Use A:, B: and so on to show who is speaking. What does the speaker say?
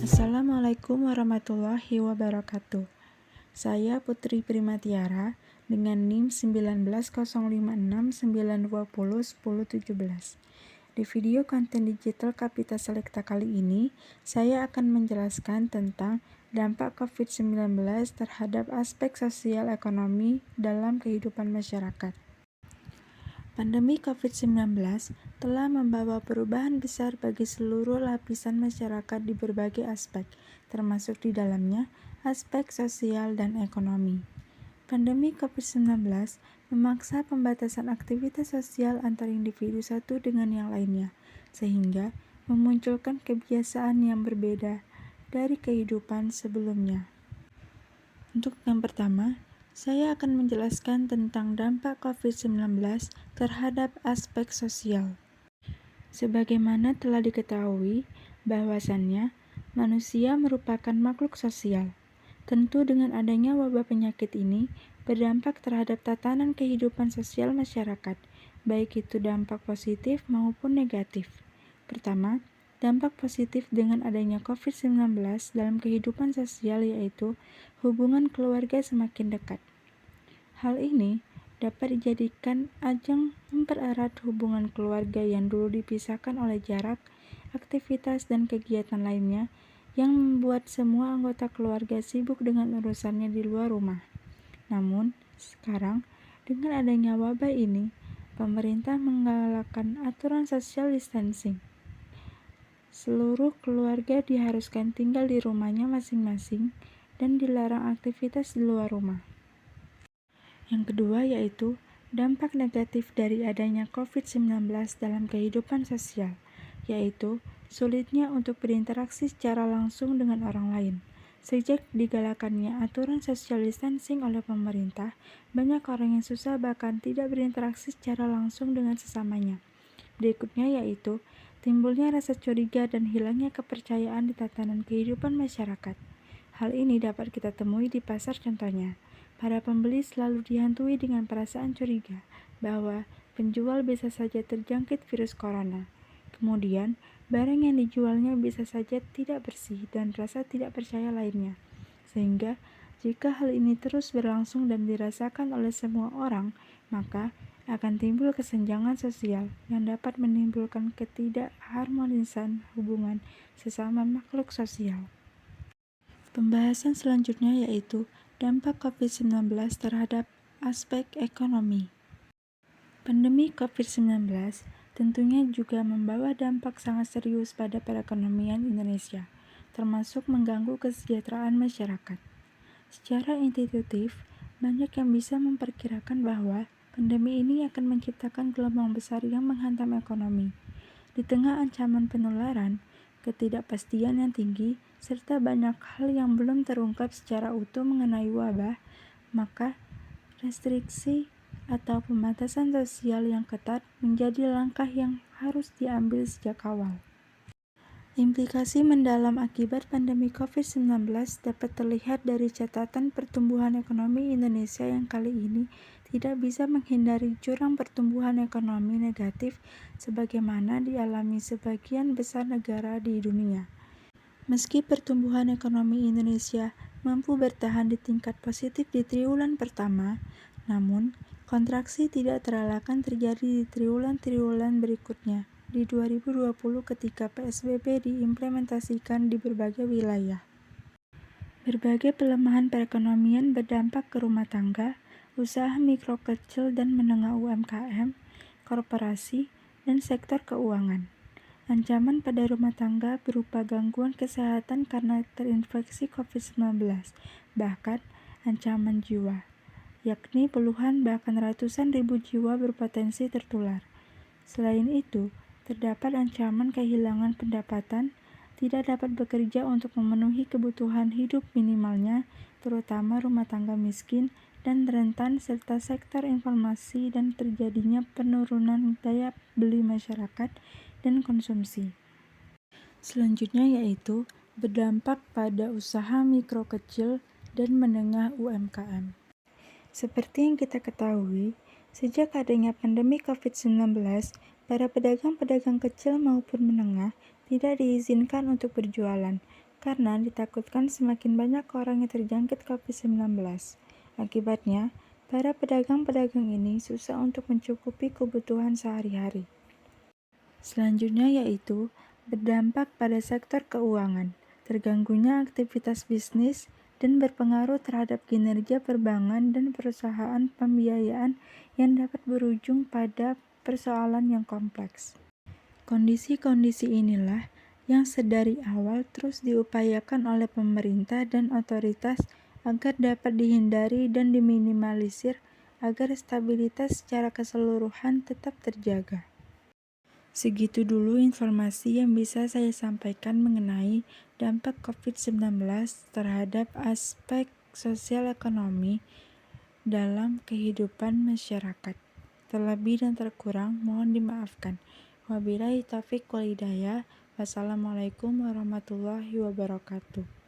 A: Assalamualaikum warahmatullahi wabarakatuh. Saya Putri Primatiara dengan NIM 1905692011017. Di video konten digital Kapita Selekta kali ini, saya akan menjelaskan tentang dampak COVID-19 terhadap aspek sosial ekonomi dalam kehidupan masyarakat. Pandemi COVID-19 telah membawa perubahan besar bagi seluruh lapisan masyarakat di berbagai aspek, termasuk di dalamnya aspek sosial dan ekonomi. Pandemi COVID-19 memaksa pembatasan aktivitas sosial antar individu satu dengan yang lainnya, sehingga memunculkan kebiasaan yang berbeda dari kehidupan sebelumnya. Untuk yang pertama, saya akan menjelaskan tentang dampak COVID-19 terhadap aspek sosial. Sebagaimana telah diketahui bahwasannya manusia merupakan makhluk sosial. Tentu dengan adanya wabah penyakit ini berdampak terhadap tatanan kehidupan sosial masyarakat, baik itu dampak positif maupun negatif. Pertama, dampak positif dengan adanya COVID-19 dalam kehidupan sosial yaitu hubungan keluarga semakin dekat. Hal ini dapat dijadikan ajang mempererat hubungan keluarga yang dulu dipisahkan oleh jarak, aktivitas, dan kegiatan lainnya yang membuat semua anggota keluarga sibuk dengan urusannya di luar rumah. Namun, sekarang dengan adanya wabah ini, pemerintah menggalakkan aturan social distancing. Seluruh keluarga diharuskan tinggal di rumahnya masing-masing dan dilarang aktivitas di luar rumah. Yang kedua yaitu dampak negatif dari adanya COVID-19 dalam kehidupan sosial, yaitu sulitnya untuk berinteraksi secara langsung dengan orang lain. Sejak digalakannya aturan social distancing oleh pemerintah, banyak orang yang susah bahkan tidak berinteraksi secara langsung dengan sesamanya. Berikutnya yaitu timbulnya rasa curiga dan hilangnya kepercayaan di tatanan kehidupan masyarakat. Hal ini dapat kita temui di pasar contohnya. Para pembeli selalu dihantui dengan perasaan curiga bahwa penjual bisa saja terjangkit virus corona. Kemudian, barang yang dijualnya bisa saja tidak bersih dan rasa tidak percaya lainnya. Sehingga, jika hal ini terus berlangsung dan dirasakan oleh semua orang, maka akan timbul kesenjangan sosial yang dapat menimbulkan ketidakharmonisan hubungan sesama makhluk sosial. Pembahasan selanjutnya yaitu dampak COVID-19 terhadap aspek ekonomi. Pandemi COVID-19 tentunya juga membawa dampak sangat serius pada perekonomian Indonesia, termasuk mengganggu kesejahteraan masyarakat. Secara intuitif, banyak yang bisa memperkirakan bahwa pandemi ini akan menciptakan gelombang besar yang menghantam ekonomi. Di tengah ancaman penularan, ketidakpastian yang tinggi, serta banyak hal yang belum terungkap secara utuh mengenai wabah, maka restriksi atau pembatasan sosial yang ketat menjadi langkah yang harus diambil sejak awal. Implikasi mendalam akibat pandemi COVID-19 dapat terlihat dari catatan pertumbuhan ekonomi Indonesia yang kali ini tidak bisa menghindari jurang pertumbuhan ekonomi negatif sebagaimana dialami sebagian besar negara di dunia. Meski pertumbuhan ekonomi Indonesia mampu bertahan di tingkat positif di triwulan pertama, namun kontraksi tidak terelakkan terjadi di triwulan-triwulan berikutnya di 2020 ketika PSBB diimplementasikan di berbagai wilayah. Berbagai pelemahan perekonomian berdampak ke rumah tangga, usaha mikro kecil dan menengah UMKM, korporasi, dan sektor keuangan. Ancaman pada rumah tangga berupa gangguan kesehatan karena terinfeksi COVID-19, bahkan ancaman jiwa, yakni puluhan bahkan ratusan ribu jiwa berpotensi tertular. Selain itu, terdapat ancaman kehilangan pendapatan, tidak dapat bekerja untuk memenuhi kebutuhan hidup minimalnya, terutama rumah tangga miskin dan rentan, serta sektor informasi dan terjadinya penurunan daya beli masyarakat dan konsumsi. Selanjutnya yaitu berdampak pada usaha mikro kecil dan menengah UMKM. Seperti yang kita ketahui, sejak adanya pandemi COVID-19, para pedagang-pedagang kecil maupun menengah tidak diizinkan untuk berjualan karena ditakutkan semakin banyak orang yang terjangkit COVID-19. Akibatnya, para pedagang-pedagang ini susah untuk mencukupi kebutuhan sehari-hari. Selanjutnya yaitu berdampak pada sektor keuangan, terganggunya aktivitas bisnis, dan berpengaruh terhadap kinerja perbankan dan perusahaan pembiayaan yang dapat berujung pada persoalan yang kompleks. Kondisi-kondisi inilah yang sedari awal terus diupayakan oleh pemerintah dan otoritas agar dapat dihindari dan diminimalisir agar stabilitas secara keseluruhan tetap terjaga. Segitu dulu informasi yang bisa saya sampaikan mengenai dampak COVID-19 terhadap aspek sosial ekonomi dalam kehidupan masyarakat. Terlebih dan terkurang mohon dimaafkan. Wabillahi taufiq wal hidayah. Wassalamualaikum warahmatullahi wabarakatuh.